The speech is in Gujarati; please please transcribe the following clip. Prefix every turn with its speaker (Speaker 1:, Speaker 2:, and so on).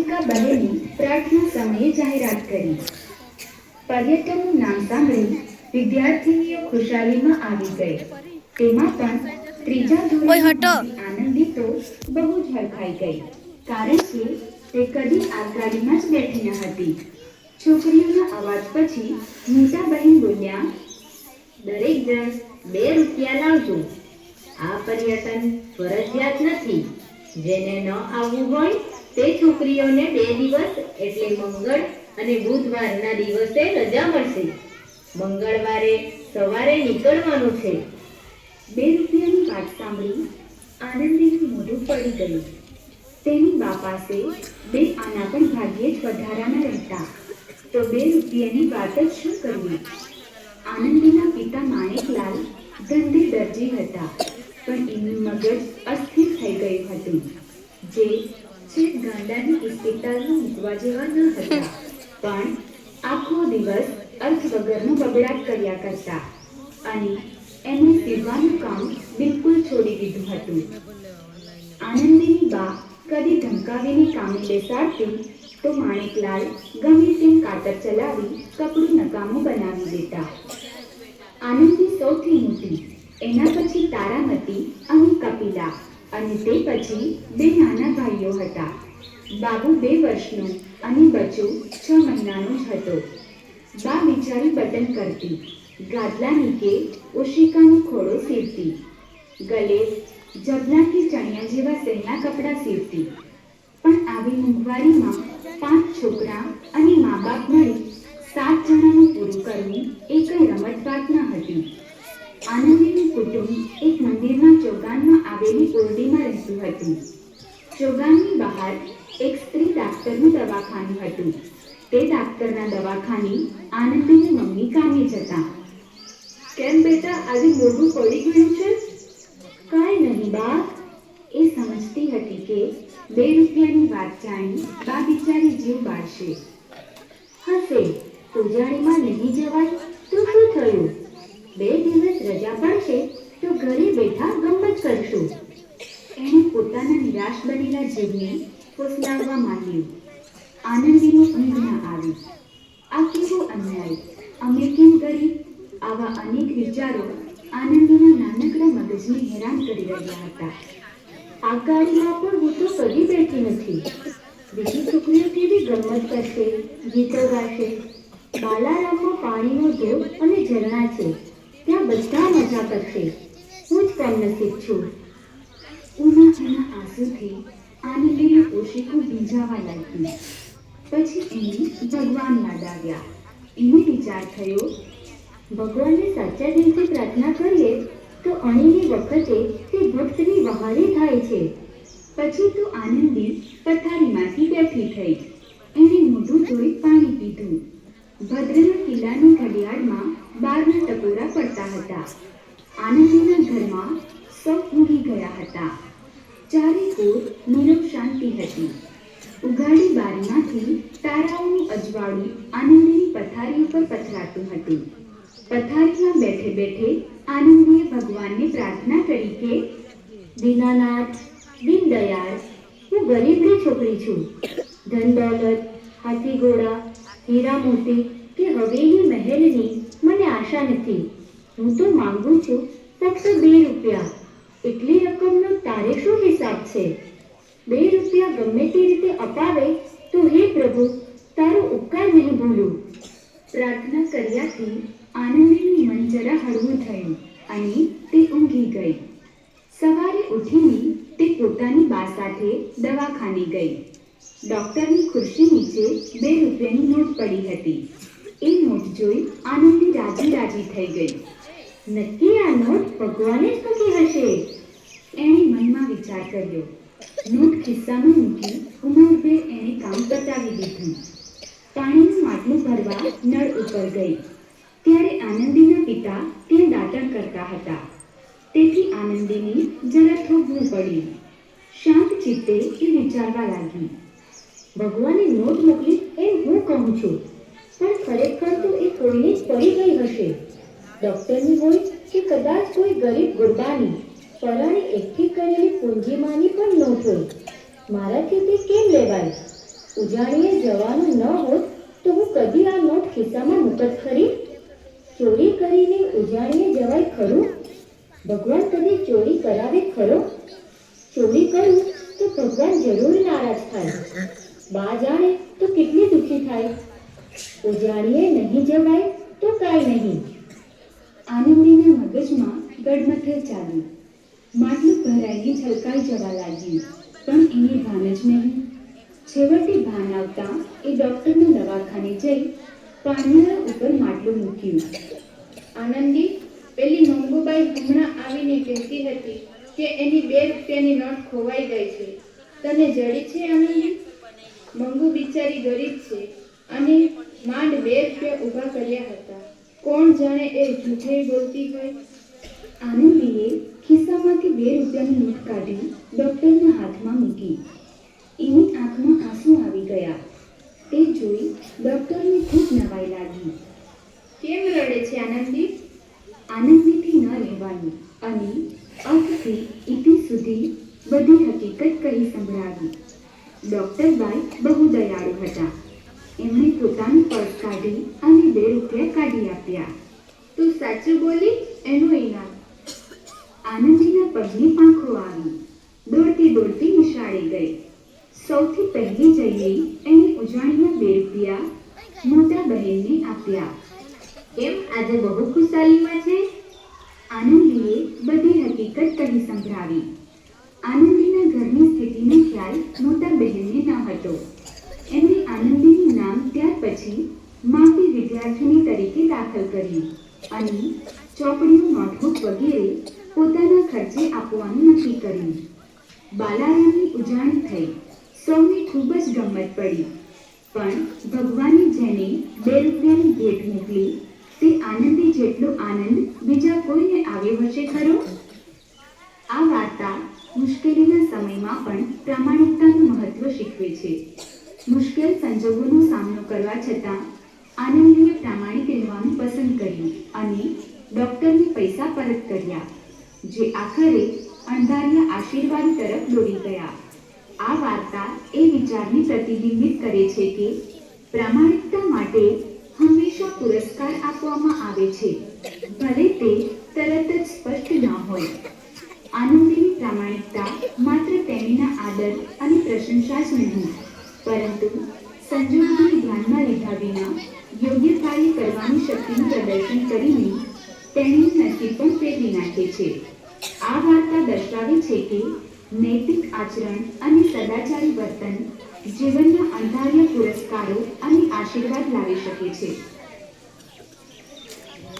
Speaker 1: મોનિકા બહેને પ્રાર્થના સમયે જાહેરાત કરી. પર્યટનનું નામ સાંભળી વિદ્યાર્થીનીઓ ખુશાલીમાં આવી ગઈ. તેમાં પણ ત્રીજા ધોરણની આનંદી તો બહુ જ હરખાઈ ગઈ, કારણ કે તે કદી આ ગાડીમાં જ બેઠી ન હતી. છોકરીઓના અવાજ પછી મોટા બહેન બોલ્યા, દરેક જણ 2 રૂપિયા લાવજો. આ પર્યટન ફરજિયાત નથી. જેને ન આવવું હોય તે છોકરીઓને 2 દિવસ એટલે મંગળ અને બુધવારના દિવસે રજા મળશે. મંગળવારે સવારે નીકળવાનું છે. 2 રૂપિયાની વાત સાંભળી આનંદીનું મોઢું પડી ગયું. તેની બા પાસે 2 આના પણ ભાગ્યે જ વધારાના રહેતા, તો 2 રૂપિયાની વાત જ શું કરવી? આનંદીના પિતા માણેકલાલ ધંધે દરજી હતા, પણ એનું મગજ અસ્થિર થઈ ગયું હતું. જે છેક ગાંડાની ઇસ્પિતાલમાં મૂકવા જેવા ન હતા, પણ આખો દિવસ અર્થ વગરનું બબડાટ કર્યા કરતા અને એમણે સીવવાનું કામ બિલકુલ છોડી દીધું હતું. આનંદીની બા કદી ધમકાવીને કામે બેસાડતી તો માણેકલાલ ગમે તેમ કાતર ચલાવી કપડું નકામું બનાવી દેતા. આનંદી સૌથી મોટી, એના પછી તારામતી અને કપિલા, અને તે પછી 2 નાના ભાઈઓ હતા. બાબુ 2 વર્ષનો અને બચ્ચો 6 મહિનાનો જ હતો. બા બિચારી બટન કરતી, ગાદલા નીચે ઓશિકાનો ખોળો સીવતી, ગલે જબલા કે ચણિયા જેવા સહેલા કપડાં સીવતી. પણ આવી મોંઘવારીમાં 5 છોકરા અને મા બાપ મળી 7 જણાનું પૂરું કરવું એ કઈ રમત વાત ન હતી. આનંદીનું કુટુંબ એક મંદિરના ચોગાનમાં આવેલી ઓરડીમાં રહેતું હતું. ચોગાનની બહાર એક સ્ત્રી ડાક્ટરનું દવાખાનું હતું. તે ડાક્ટરના દવાખાને આનંદીની મમ્મી કામે જતા. કેમ બેટા, આજે મોઢું પડી ગયું છે? કાંઈ નહીં બા. એ સમજતી હતી કે 2 રૂપિયાની વાત જાણી બા બિચારી જીવ બાળશે. હશે, પૂજાણીમાં નહીં જવાય તો શું થયું? 2 દિવસ રજા પડશે તો ઘરે બેઠા ગમત કરશું. એણે પોતાના નિરાશ બનેલા જીવને ફોસલાવવા માંડ્યું. આનંદીને ઊંઘ ન આવી. આ કેવો અન્યાય! અમે કેમ ગરીબ? આવા અનેક વિચારો આનંદીના નાનકડા મગજને હેરાન કરી રહ્યા હતા. આ ગાડીમાં પણ હું તો કદી બેઠી નથી. બીજી છોકરીઓ કેવી ગમત કરશે, ગીતો ગાશે. બાલારામમાં પાણીનો ધોધ અને ઝરણા છે, ત્યાં બધા મજા કરશે. હું જ કમનસીબ છું. ઉનાળાના આંસુથી આનંદીનું ઓશિકું ભીંજાવા લાગ્યું. પછી એને ભગવાન યાદ આવ્યા. એને વિચાર થયો, ભગવાનને સાચા દિલથી પ્રાર્થના કરીએ તો અણીની વખતે તે ભક્તની વહારે થાય છે. પછી તો આનંદી પથારીમાંથી બેઠી થઈ. એણે મોઢું ધોઈ પાણી પીધું. ભદ્રના કિલ્લાની ઘડિયાળમાં 12ના ટકોરા પડતા હતા. આનંદીના ઘરમાં સૌ ઊંઘી ગયા હતા. ચારે કોર નીરવ શાંતિ હતી. ઉઘાડી બારીમાંથી તારાઓનું અજવાળું આનંદીની પથારી ઉપર પથરાતું હતું. પથારીમાં બેઠે બેઠે આનંદીએ ભગવાનને પ્રાર્થના કરી કે, દીનાનાથ, દીનદયાળ, હું ગરીબની છોકરી છું. ધન દોલત, હાથી ઘોડા, હીરા મોતી કે હવેલી મહેલની મને આશા નથી. હું તો માંગુ છું ફક્ત 2 રૂપિયા. એટલી રકમનો તારે શું હિસાબ છે? 2 રૂપિયા ગમે તે રીતે અપાવે તો હે પ્રભુ, તારો ઉપકાર નહીં ભૂલું. પ્રાર્થના કર્યાથી આનંદીનું મન જરા હળવું થયું અને તે ઊંઘી ગઈ. સવારે ઉઠીને તે પોતાની બા સાથે દવાખાને ગઈ. ડૉક્ટરની ખુરશી નીચે 2 રૂપિયાની નોટ પડી હતી. એ નોટ જોઈ આનંદી રાજી રાજી થઈ ગઈ. નક્કી આ નોટ ભગવાને જ મૂકી હશે, એણે મનમાં વિચાર કર્યો. નોટ ખિસ્સામાં મૂકી ઉમરભેર એણે કામ પતાવી દીધું. પાણીનું માટલું ભરવા નળ ઉપર ગઈ ત્યારે આનંદીના પિતા ત્યાં દાંતણ કરતા હતા. તેથી આનંદીને જરા થોભવું પડ્યું. શાંત ચિત્તે એ વિચારવા લાગી, ભગવાને નોટ મોકલી એમ હું કહું છું, પણ ખરેખર તો એ કોઈને જ પડી ગઈ હશે. ડૉક્ટરની હોય કે કદાચ કોઈ ગરીબ ગુરબાની પરાણે એકઠી કરેલી પૂંજીમાંની પણ નોટ હોય. મારાથી તે કેમ લેવાય?
Speaker 2: ઉજાણીએ જવાનું ન હોત તો હું કદી આ નોટ ખિસ્સામાં મૂકત ખરી? ચોરી કરીને ઉજાણીએ જવાય ખરું? ભગવાન કદી ચોરી કરાવે ખરો? ચોરી કરું તો ભગવાન જરૂર નારાજ થાય. બા જાણે તો કેટલી દુઃખી થાય. ઉજાણીએ નહીં જવાય તો કાંઈ નહીં.
Speaker 1: આનંદીના મગજમાં ગડમથલ ચાલી. માટલું ભરાઈને છલકાઈ જવા લાગ્યું, પણ એને ભાન જ નહીં. છેવટે ભાન આવતા એ ડૉક્ટરના દવાખાને જઈ પાંદડા ઉપર માટલું મૂક્યું.
Speaker 3: આનંદી, પેલી મંગુબાઈ હમણાં આવીને કહેતી હતી કે એની 2 રૂપિયાની નોટ ખોવાઈ ગઈ છે. તને જડી છે આનંદી? મંગુ બિચારી ગરીબ છે અને માંડ 2 રૂપિયા ઊભા કર્યા હતા. કોણ જાણે એ જૂઠે બોલતી હોય.
Speaker 1: આનંદીએ ખિસ્સામાંથી 2 રૂપિયાની નોટ કાઢી ડૉક્ટરના હાથમાં મૂકી. એની આંખમાં આંસુ આવી ગયા. તે જોઈ ડૉક્ટરને ખૂબ નવાઈ લાગી.
Speaker 3: કેમ રડે છે આનંદી?
Speaker 1: આનંદીથી ન રહેવાનું અને અંતથી ઇતિ સુધી બધી હકીકત કહી સંભળાવી. ડૉક્ટરબાઈ બહુ દયાળુ હતા. એમણે પોતાનું પર્સ કાઢી અને 2 રૂપિયા કાઢી આપ્યા.
Speaker 3: તું સાચું બોલી, એનું ઇનામ.
Speaker 1: આનંદીના પગની પાંખો આવી. દોડતી દોડતી નિશાળે ગઈ. સૌથી પહેલી જઈને એણે ઉજાણીના 2 રૂપિયા મોટા બહેનને આપ્યા.
Speaker 2: કેમ આજે બહુ ખુશાલીમાં છે?
Speaker 1: આનંદીએ બધી હકીકત કહી સંભળાવી. આનંદીના ઘરની સ્થિતિનો ખ્યાલ મોટા બહેનને ન હતો. એમણે આનંદીનું નામ ત્યાર પછી માફી વિદ્યાર્થીની તરીકે દાખલ કર્યું અને ચોપડીઓ, નોટબુક વગેરે પોતાના ખર્ચે આપવાનું નક્કી કર્યું. બાલારામની ઉજાણી થઈ. સૌને ખૂબ જ ગમત પડી. પણ ભગવાને જેને 2 રૂપિયાની ભેટ મોકલી તે આનંદી જેટલો આનંદ બીજા કોઈને આવ્યો હશે ખરો? આ વાર્તા મુશ્કેલીના સમયમાં પણ પ્રામાણિકતાનું મહત્વ શીખવે છે. મુશ્કેલ સંજોગોનો સામનો કરવા છતાં આનંદીએ પ્રામાણિક રહેવાનું પસંદ કર્યું અને ડૉક્ટરને પૈસા પરત કર્યા, જે આખરે અણધાર્યા આશીર્વાદ તરફ દોરી ગયા. આ વાર્તા એ વિચારને પ્રતિબિંબિત કરે છે કે પ્રામાણિકતા માટે હંમેશા પુરસ્કાર આપવામાં આવે છે, ભલે તે તરત જ સ્પષ્ટ ન હોય. આનંદીની પ્રામાણિકતા માત્ર તેણીના આદર અને પ્રશંસા જ નહીં, પરંતુ સંજોગોને ધ્યાનમાં લીધા વિના યોગ્ય કાર્ય કરવાની શક્તિનું પ્રદર્શન કરીને તેણીનું નસીબ પણ ફેરવી નાખે છે. આ વાર્તા દર્શાવે છે કે નૈતિક આચરણ અને સદાચારી વર્તન જીવનના અણધાર્યા પુરસ્કારો અને આશીર્વાદ લાવી શકે છે.